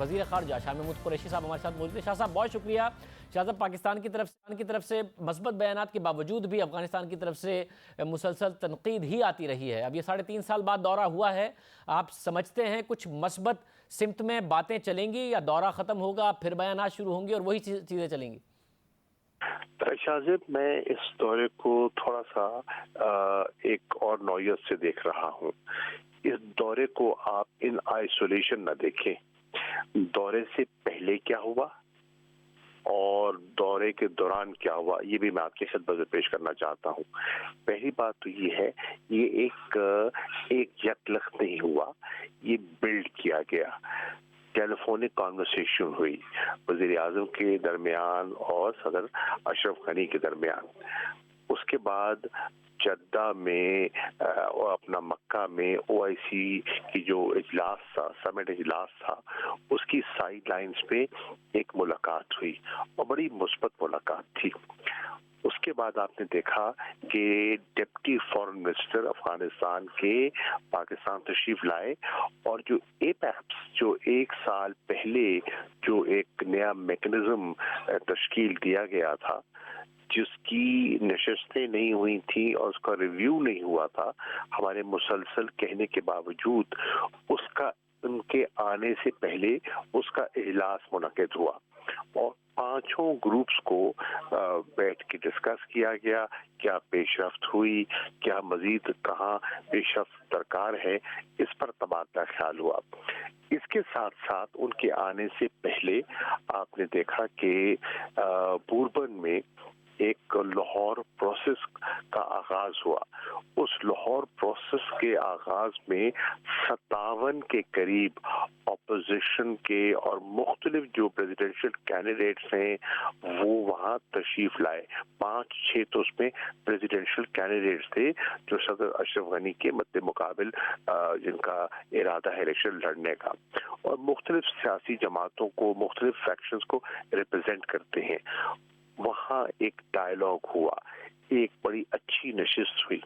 وزیر خارجہ شاہ محمود قریشی صاحب ہمارے ساتھ موجود ہیں۔ شاہ صاحب بہت شکریہ۔ شاہ صاحب پاکستان کی طرف سے مثبت بیانات کے باوجود بھی افغانستان کی طرف سے مسلسل تنقید ہی آتی رہی ہے۔ اب یہ 3.5 سال بعد دورہ ہوا ہے، آپ سمجھتے ہیں کچھ مثبت سمت میں باتیں چلیں گی یا دورہ ختم ہوگا پھر بیانات شروع ہوں گے اور وہی چیزیں چلیں گی؟ شاہزیب، میں اس دورے کو تھوڑا سا ایک اور نوعیت سے دیکھ رہا ہوں۔ اس دورے کو آپ ان آئسولیشن نہ دیکھیں۔ دورے سے پہلے کیا ہوا اور دورے کے دوران کیا ہوا، یہ بھی میں آپ کی خدمت میں پیش کرنا چاہتا ہوں۔ پہلی بات تو یہ ہے، یہ ایک یکلخت نہیں ہوا، یہ بلڈ کیا گیا۔ ٹیلی فونک کانورسیشن ہوئی وزیر اعظم کے درمیان اور صدر اشرف غنی کے درمیان۔ اس کے بعد جدہ میں اور اپنا مکہ میں OIC کی جو اجلاس تھا، سمٹ اجلاس تھا، اس کی سائیڈ لائنز پہ ایک ملاقات ہوئی اور بڑی مثبت ملاقات تھی۔ اس کے بعد آپ نے دیکھا کہ ڈپٹی فارن منسٹر افغانستان کے پاکستان تشریف لائے اور جو ایپیکس جو 1 سال پہلے جو ایک نیا میکنزم تشکیل دیا گیا تھا، جس کی نشستیں نہیں ہوئی تھیں اور اس کا ریویو نہیں ہوا تھا، ہمارے مسلسل کہنے کے باوجود اس کا ان کے آنے سے پہلے اس کا اجلاس منعقد ہوا اور 5 گروپس کو بیٹھ کے ڈسکس کیا گیا، کیا پیش رفت ہوئی، کیا مزید کہاں پیش رفت درکار ہے، اس پر تبادلہ خیال ہوا۔ اس کے ساتھ ساتھ ان کے آنے سے پہلے آپ نے دیکھا کہ بوربن میں ایک لاہور پروسیس کا آغاز ہوا۔ اس لاہور پروسیس کے آغاز میں 57 کے قریب اپوزیشن کے اور مختلف جو پریزیڈنشل کینڈیڈیٹس ہیں وہ وہاں تشریف لائے۔ 5-6 تو اس میں پریزیڈنشل کینڈیڈیٹس تھے جو صدر اشرف غنی کے مد مقابل جن کا ارادہ ہے الیکشن لڑنے کا، اور مختلف سیاسی جماعتوں کو، مختلف فیکشنز کو ریپرزینٹ کرتے ہیں۔ وہاں ایک ڈائیلاگ ہوا، ایک بڑی اچھی نشست ہوئی۔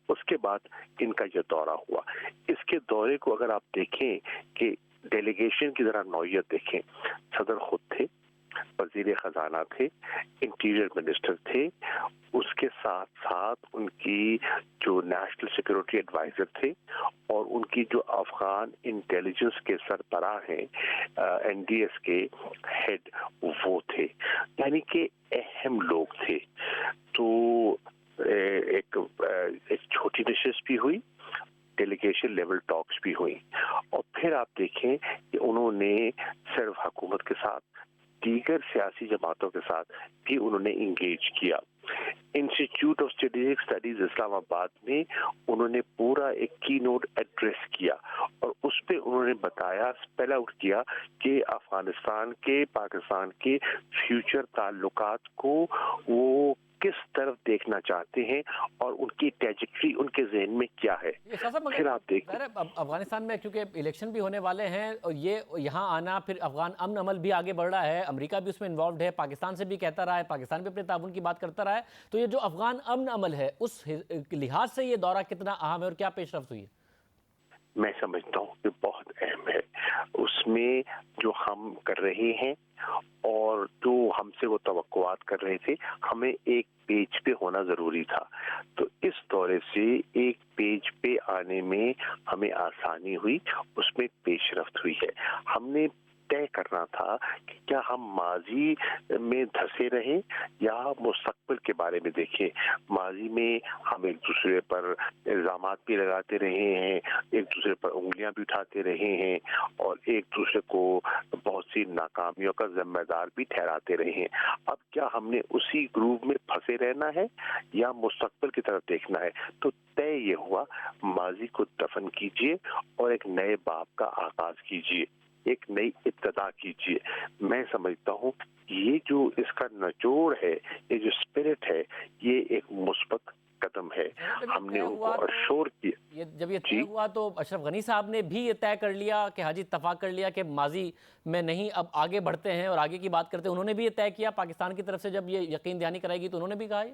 اس کے بعد ان کا یہ دورہ ہوا۔ اس کے دورے کو اگر آپ دیکھیں کہ ڈیلیگیشن کی ذرا نوعیت دیکھیں، صدر خود تھے، وزیر خزانہ تھے، انٹیریئر منسٹر تھے، اس کے ساتھ ساتھ ان کی جو نیشنل سیکورٹی ایڈوائزر تھے اور ان کی جو افغان انٹیلیجنس کے سربراہ ہیں NDS کے ہیڈ وہ تھے، یعنی کہ اہم لوگ تھے۔ تو ایک چھوٹی نشست بھی ہوئی، ڈیلیگیشن لیول ٹاکس بھی ہوئی، اور پھر آپ دیکھیں کہ انہوں نے صرف حکومت کے ساتھ دیگر سیاسی جماعتوں کے ساتھ بھی انہوں نے انگیج کیا۔ انسٹیٹیوٹ آف اسٹریٹجک اسٹڈیز اسلام آباد میں انہوں نے پورا ایک کی نوٹ ایڈریس کیا اور اس پہ انہوں نے بتایا، اسپیل آؤٹ کیا کہ افغانستان کے پاکستان کے فیوچر تعلقات کو وہ کس طرف دیکھنا چاہتے ہیں اور ان کی ٹریجیکٹری ان کے ذہن میں کیا ہے۔ پھر آپ دیکھیں افغانستان میں کیونکہ الیکشن بھی ہونے والے ہیں اور یہ یہاں آنا، پھر افغان امن عمل بھی آگے بڑھ رہا ہے، امریکہ بھی اس میں انوالوڈ ہے، پاکستان سے بھی کہتا رہا ہے، پاکستان بھی اپنے تعاون کی بات کرتا رہا ہے، تو یہ جو افغان امن عمل ہے اس لحاظ سے یہ دورہ کتنا اہم ہے اور کیا پیش رفت ہوئی ہے؟ میں سمجھتا ہوں کہ بہت اہم ہے۔ اس میں جو ہم کر رہے ہیں اور جو ہم سے وہ توقعات کر رہے تھے، ہمیں ایک پیج پہ ہونا ضروری تھا، تو اس دورے سے ایک پیج پہ آنے میں ہمیں آسانی ہوئی، اس میں پیش رفت ہوئی ہے۔ ہم نے طے کرنا تھا کہ کیا ہم ماضی میں دھسے رہیں یا مستقبل کے بارے میں دیکھیں۔ ماضی میں ہم ایک دوسرے پر الزامات بھی لگاتے رہے ہیں، ایک دوسرے پر انگلیاں بھی اٹھاتے رہے ہیں اور ایک دوسرے کو بہت سی ناکامیوں کا ذمہ دار بھی ٹھہراتے رہے ہیں۔ اب کیا ہم نے اسی گروپ میں پھنسے رہنا ہے یا مستقبل کی طرف دیکھنا ہے؟ تو طے یہ ہوا، ماضی کو دفن کیجیے اور ایک نئے باب کا آغاز کیجیے، ایک نئی ابتدا کیجیے۔ میں سمجھتا ہوں یہ جو اس کا نچوڑ ہے، یہ جو اسپرٹ ہے، یہ ایک مثبت قدم ہے۔ ہم نے ان کو اشور کیا۔ جب یہ طے ہوا تو اشرف غنی صاحب نے بھی یہ طے کر لیا کہ حاجی اتفاق کر لیا کہ ماضی میں نہیں، اب آگے بڑھتے ہیں اور آگے کی بات کرتے ہیں، انہوں نے بھی یہ طے کیا پاکستان کی طرف سے جب یہ یقین دہانی کرائے گی تو انہوں نے بھی کہا یہ؟